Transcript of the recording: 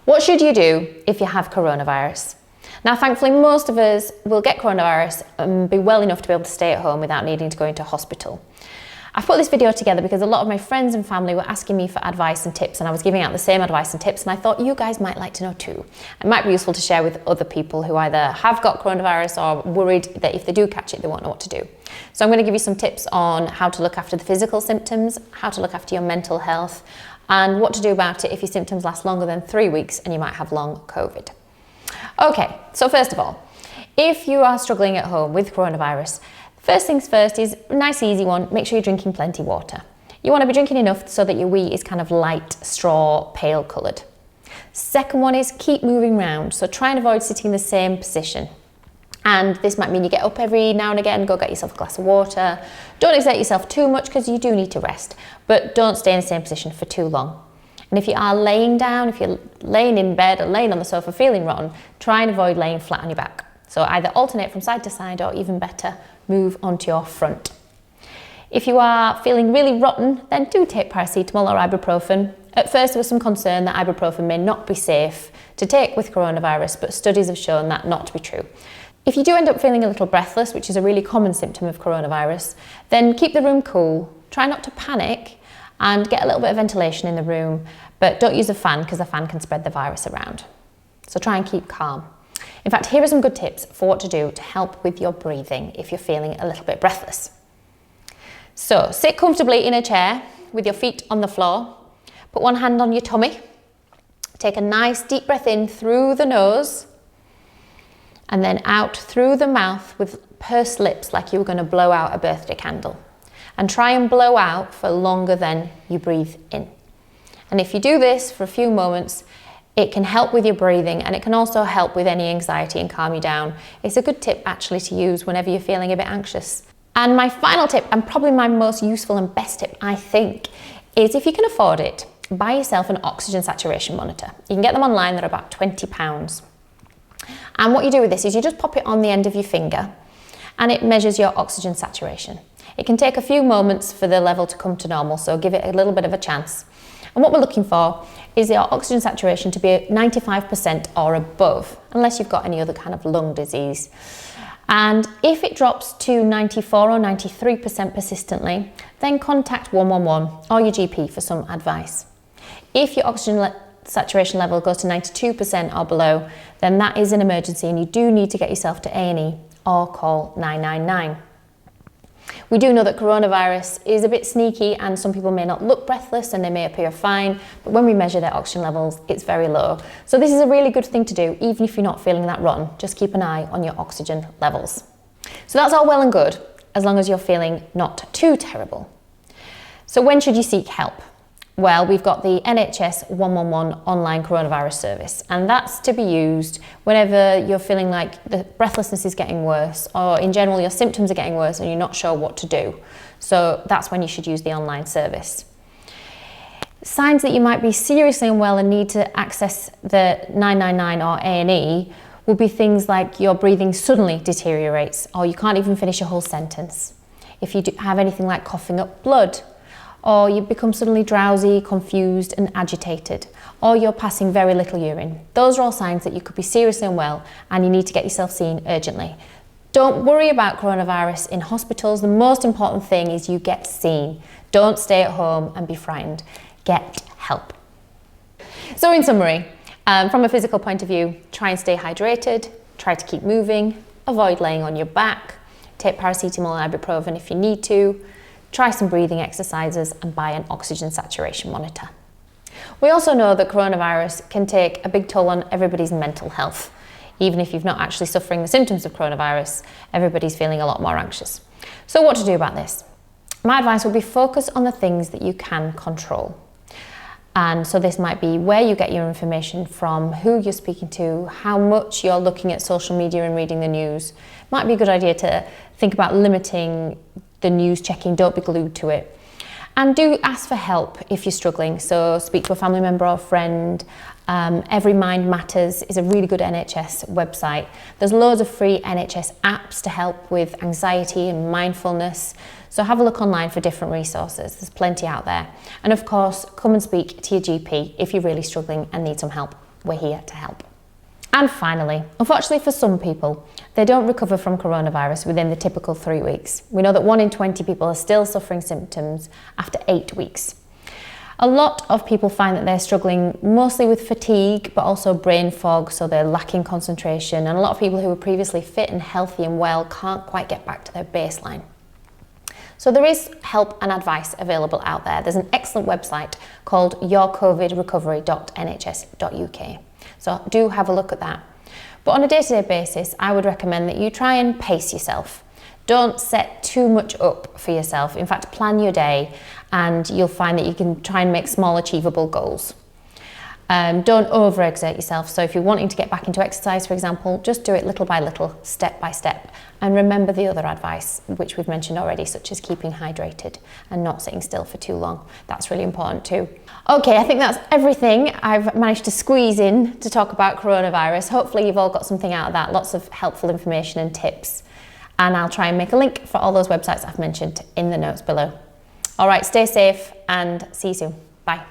What should you do if you have coronavirus? Now, thankfully, most of us will get coronavirus and be well enough to be able to stay at home without needing to go into hospital. I've put this video together because a lot of my friends and family were asking me for advice and tips, and I was giving out the same advice and tips, and I thought you guys might like to know too. It might be useful to share with other people who either have got coronavirus or worried that if they do catch it, they won't know what to do. So I'm going to give you some tips on how to look after the physical symptoms, how to look after your mental health, and what to do about it if your symptoms last longer than 3 weeks and you might have long COVID. Okay, so first of all, if you are struggling at home with coronavirus, first things first is a nice easy one, make sure you're drinking plenty of water. You want to be drinking enough so that your wee is kind of light, straw, pale coloured. Second one is keep moving around, so try and avoid sitting in the same position. And this might mean you get up every now and again, go get yourself a glass of water. Don't exert yourself too much because you do need to rest, but don't stay in the same position for too long. And if you are laying down, if you're laying in bed or laying on the sofa feeling rotten, try and avoid laying flat on your back. So either alternate from side to side or even better, move onto your front. If you are feeling really rotten, then do take paracetamol or ibuprofen. At first there was some concern that ibuprofen may not be safe to take with coronavirus, but studies have shown that not to be true. If you do end up feeling a little breathless, which is a really common symptom of coronavirus, then keep the room cool. Try not to panic and get a little bit of ventilation in the room, but don't use a fan because the fan can spread the virus around. So try and keep calm. In fact, here are some good tips for what to do to help with your breathing if you're feeling a little bit breathless. So sit comfortably in a chair with your feet on the floor. Put one hand on your tummy. Take a nice deep breath in through the nose and then out through the mouth with pursed lips like you were going to blow out a birthday candle. And try and blow out for longer than you breathe in. And if you do this for a few moments, it can help with your breathing and it can also help with any anxiety and calm you down. It's a good tip actually to use whenever you're feeling a bit anxious. And my final tip, and probably my most useful and best tip, I think, is if you can afford it, buy yourself an oxygen saturation monitor. You can get them online, they're about £20. And what you do with this is you just pop it on the end of your finger and it measures your oxygen saturation. It can take a few moments for the level to come to normal, so give it a little bit of a chance. And what we're looking for is your oxygen saturation to be 95% or above, unless you've got any other kind of lung disease. And if it drops to 94 or 93% persistently, then contact 111 or your GP for some advice. If your oxygen saturation level goes to 92% or below, then that is an emergency and you do need to get yourself to A&E or call 999. We do know that coronavirus is a bit sneaky and some people may not look breathless and they may appear fine, but when we measure their oxygen levels, it's very low. So this is a really good thing to do, even if you're not feeling that rotten. Just keep an eye on your oxygen levels. So that's all well and good, as long as you're feeling not too terrible. So when should you seek help? Well, we've got the NHS 111 online coronavirus service, and that's to be used whenever you're feeling like the breathlessness is getting worse, or in general your symptoms are getting worse and you're not sure what to do. So that's when you should use the online service. Signs that you might be seriously unwell and need to access the 999 or A&E will be things like your breathing suddenly deteriorates, or you can't even finish a whole sentence. If you have anything like coughing up blood, or you become suddenly drowsy, confused and agitated, or you're passing very little urine. Those are all signs that you could be seriously unwell and you need to get yourself seen urgently. Don't worry about coronavirus in hospitals. The most important thing is you get seen. Don't stay at home and be frightened. Get help. So in summary, from a physical point of view, try and stay hydrated, try to keep moving, avoid laying on your back, take paracetamol and ibuprofen if you need to, try some breathing exercises and buy an oxygen saturation monitor. We also know that coronavirus can take a big toll on everybody's mental health. Even if you're not actually suffering the symptoms of coronavirus, everybody's feeling a lot more anxious. So what to do about this? My advice would be focus on the things that you can control. And so this might be where you get your information from, who you're speaking to, how much you're looking at social media and reading the news. It might be a good idea to think about limiting the news checking, don't be glued to it. And do ask for help if you're struggling. So speak to a family member or friend. Every Mind Matters is a really good NHS website. There's loads of free NHS apps to help with anxiety and mindfulness. So have a look online for different resources. There's plenty out there. And of course, come and speak to your GP if you're really struggling and need some help. we're here to help. And finally, unfortunately for some people, they don't recover from coronavirus within the typical 3 weeks. We know that 1 in 20 people are still suffering symptoms after 8 weeks. A lot of people find that they're struggling mostly with fatigue, but also brain fog, so they're lacking concentration. And a lot of people who were previously fit and healthy and well can't quite get back to their baseline. So there is help and advice available out there. There's an excellent website called yourcovidrecovery.nhs.uk. So do have a look at that. But on a day-to-day basis, I would recommend that you try and pace yourself. Don't set too much up for yourself. In fact, plan your day and you'll find that you can try and make small achievable goals. Don't overexert yourself. So if you're wanting to get back into exercise, for example, just do it little by little, step by step. And remember the other advice, which we've mentioned already, such as keeping hydrated and not sitting still for too long. That's really important too. Okay, I think that's everything I've managed to squeeze in to talk about coronavirus. Hopefully you've all got something out of that, lots of helpful information and tips. And I'll try and make a link for all those websites I've mentioned in the notes below. All right, stay safe and see you soon. Bye.